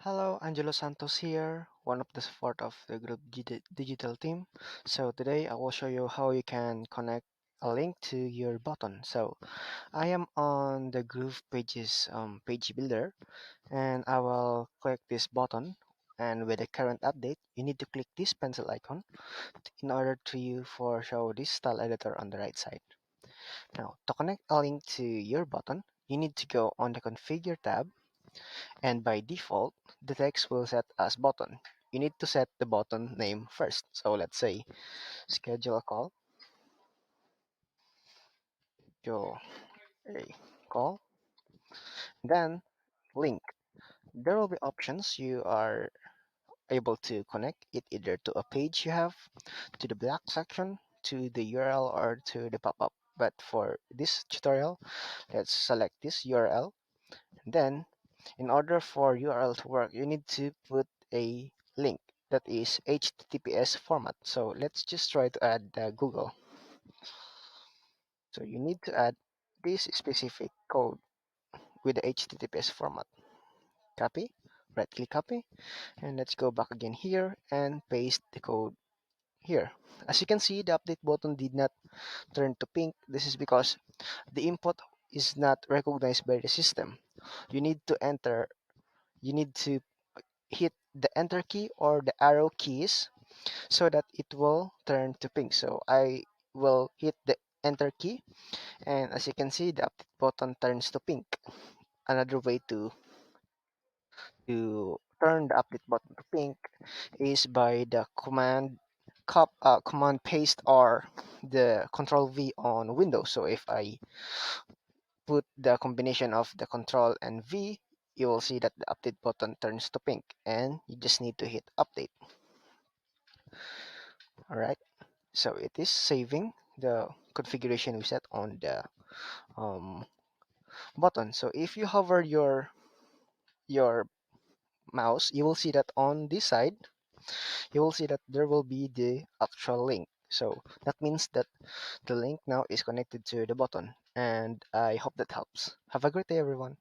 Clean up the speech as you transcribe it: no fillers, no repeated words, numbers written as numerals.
Hello, Angelo Santos here, one of the support of the group digital team. So today I will show you how you can connect a link to your button. So I am on the GroovePages page builder, and I will click this button. And with the current update, you need to click this pencil icon in order to you for show this style editor on the right side. Now to connect a link to your button, you need to go on the configure tab, and by default, the text will set as button. You need to set the button name first. So let's say schedule a call, schedule a call, then link. There will be options you are able to connect it either to a page you have, to the black section, to the URL, or to the pop-up. But for this tutorial, let's select this URL. Then, in order for URL to work, you need to put a link that is HTTPS format. So let's just try to add Google. So you need to add this specific code with the HTTPS format. Copy, right click copy, and let's go back again here and paste the code here. As you can see, the update button did not turn to pink. This is because the input is not recognized by the system. You need to enter, you need to hit the enter key or the arrow keys so that it will turn to pink. So I will hit the enter key, and as you can see, the update button turns to pink. Another way to turn the update button to pink is by the command paste or the control V on Windows. So if I put the combination of the control and V, you will see that the update button turns to pink, and you just need to hit update. All right. So it is saving the configuration we set on the um, button. So if you hover your mouse, you will see that on this side, you will see that there will be the actual link. So that means that the link now is connected to the button. And I hope that helps. Have a great day, everyone.